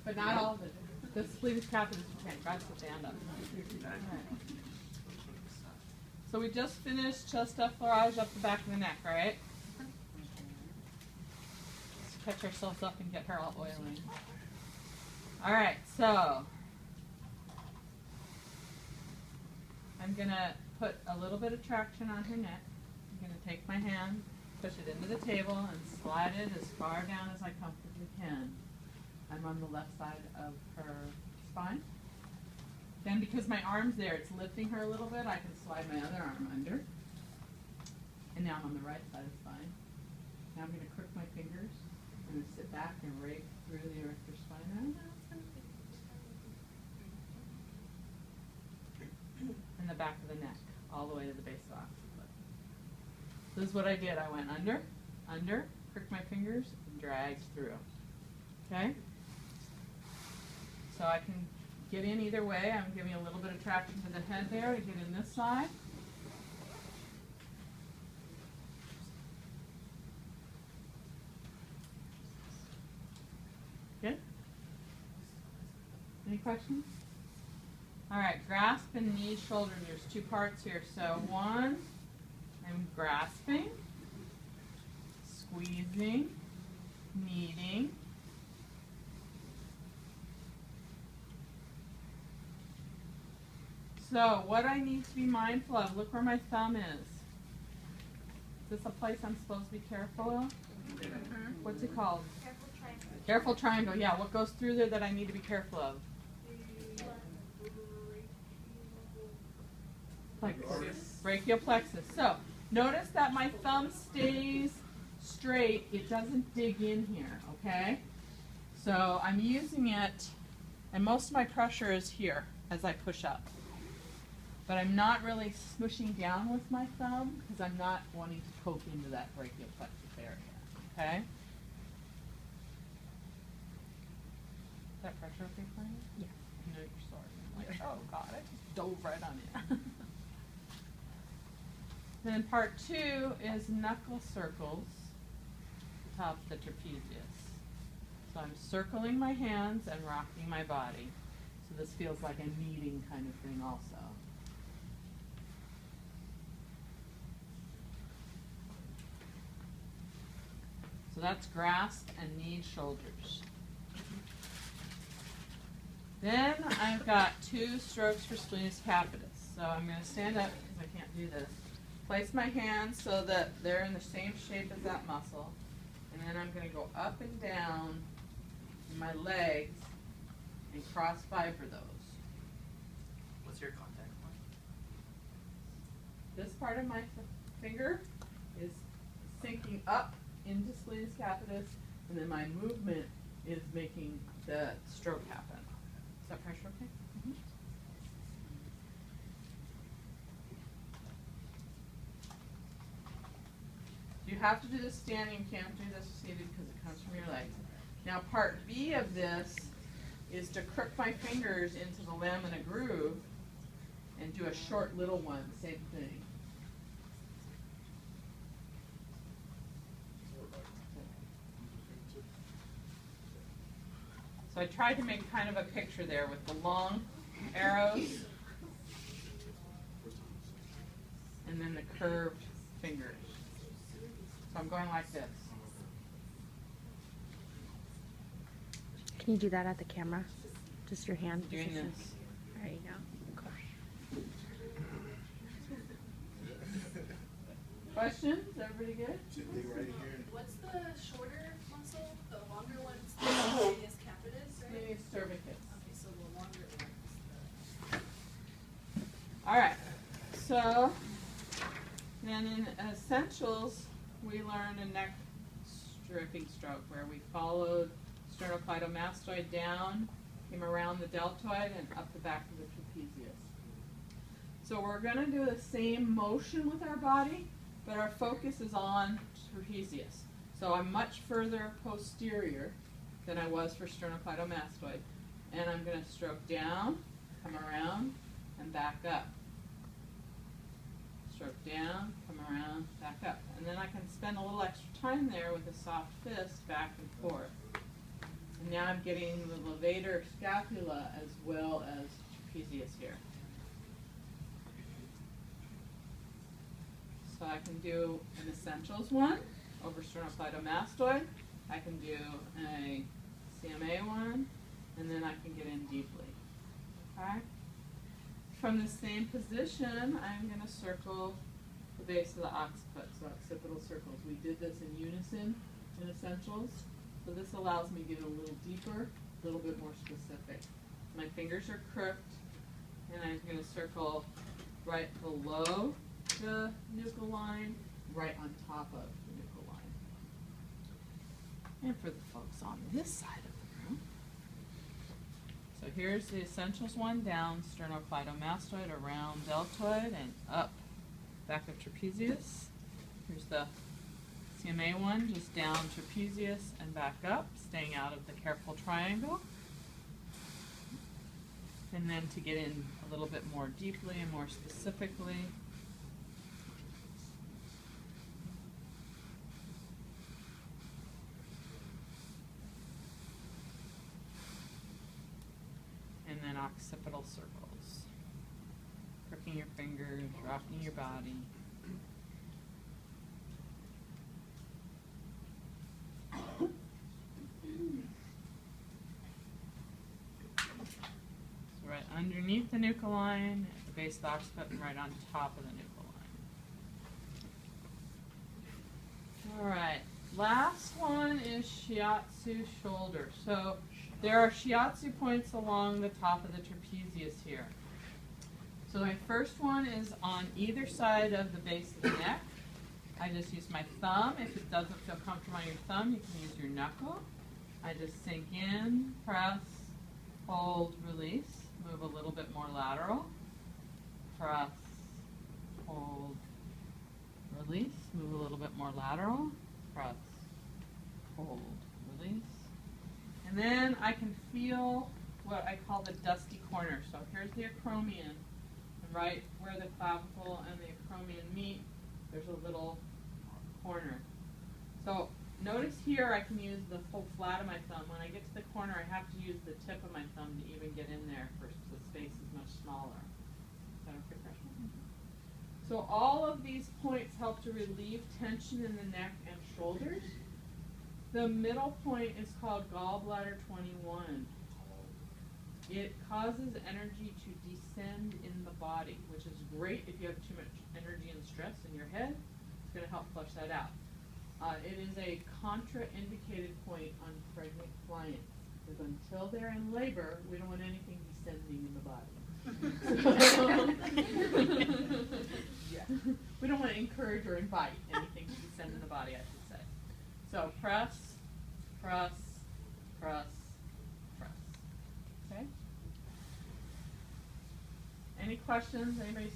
But not all of it. The Splenius Capitis you can't. Guys, put the hand up. Right. So we just finished chest effleurage up the back of the neck, right? Let's catch ourselves up and get her all oily. All right, so I'm going to put a little bit of traction on her neck. I'm going to take my hand, push it into the table, and slide it as far down as I comfortably can. I'm on the left side of her spine. Then because my arm's there, it's lifting her a little bit, I can slide my other arm under. And now I'm on the right side of the spine. Now I'm going to crook my fingers. I'm going to sit back and rake through the erector spinae. And the back of the neck, all the way to the base of the occiput. This is what I did. I went under, crooked my fingers, and dragged through. Okay? So I can get in either way. I'm giving a little bit of traction to the head there to get in this side. Good? Any questions? All right, grasp and knee, shoulder. There's two parts here. So one, I'm grasping, squeezing, kneading. So what I need to be mindful of, look where my thumb is. Is this a place I'm supposed to be careful of? Mm-hmm. What's it called? Careful triangle. Careful triangle, yeah. What goes through there that I need to be careful of? Plexus. Brachial plexus. So notice that my thumb stays straight. It doesn't dig in here, okay? So I'm using it, and most of my pressure is here as I push up. But I'm not really smooshing down with my thumb because I'm not wanting to poke into that brachial plexus area, okay? Is that pressure okay for you? Yeah. You know you're sore. I'm like, oh God, I just dove right on it. Then part two is knuckle circles, top of the trapezius. So I'm circling my hands and rocking my body. So this feels like a kneading kind of thing also. So that's grasp and knead shoulders. Then I've got 2 strokes for Splenius Capitis. So I'm going to stand up because I can't do this. Place my hands so that they're in the same shape as that muscle. And then I'm going to go up and down in my legs and cross fiber those. What's your contact point? This part of my finger is sinking up into Splenius Capitis, and then my movement is making the stroke happen. Is that pressure okay? Mm-hmm. You have to do this standing. You can't do this seated because it comes from your legs. Now part B of this is to crook my fingers into the lamina groove and do a short little one, same thing. So I tried to make kind of a picture there with the long arrows and then the curved fingers. So I'm going like this. Can you do that at the camera? Just your hand? Doing this. There you go. Questions? Everybody good? What's the shorter muscle? The longer one's the Splenius Capitis, right? Splenius cervicus. Okay, so the longer one is the... All right. So then in essentials, we learned a neck stripping stroke where we followed sternocleidomastoid down, came around the deltoid, and up the back of the trapezius. So we're going to do the same motion with our body, but our focus is on trapezius. So I'm much further posterior than I was for sternocleidomastoid. And I'm going to stroke down, come around, and back up. stroke down, come around, back up. And then I can spend a little extra time there with a soft fist back and forth. And now I'm getting the levator scapula as well as trapezius here. So I can do an essentials one over sternocleidomastoid. I can do a CMA one, and then I can get in deeply. Okay? From the same position, I'm going to circle the base of the occiput, so occipital circles. We did this in unison in essentials, so this allows me to get a little deeper, a little bit more specific. My fingers are crooked, and I'm going to circle right below the nuchal line, right on top of the nuchal line. And for the folks on this side of the room, so here's the essentials one, down sternocleidomastoid, around deltoid, and up back of trapezius. Here's the CMA one, just down trapezius and back up, staying out of the careful triangle. And then to get in a little bit more deeply and more specifically, and then occipital circles. Crooking your fingers, rocking your body. So right underneath the nuchal line, at the base of the occiput, and right on top of the nuchal line. All right, last one is Shiatsu Shoulders. So there are shiatsu points along the top of the trapezius here. So my first one is on either side of the base of the neck. I just use my thumb. If it doesn't feel comfortable on your thumb, you can use your knuckle. I just sink in, press, hold, release, move a little bit more lateral. Press, hold, release, move a little bit more lateral. Press, hold, release. And then I can feel what I call the dusty corner. So here's the acromion, and right where the clavicle and the acromion meet, there's a little corner. So notice here I can use the full flat of my thumb. When I get to the corner, I have to use the tip of my thumb to even get in there first. The space is much smaller. Is that okay, freshman? So all of these points help to relieve tension in the neck and shoulders. The middle point is called gallbladder 21. It causes energy to descend in the body, which is great if you have too much energy and stress in your head. It's going to help flush that out. It is a contraindicated point on pregnant clients, because until they're in labor, we don't want anything descending in the body. Yeah. We don't want to encourage or invite anything to descend in the body, I should say. So press, press, press, press. Okay? Any questions? Anybody see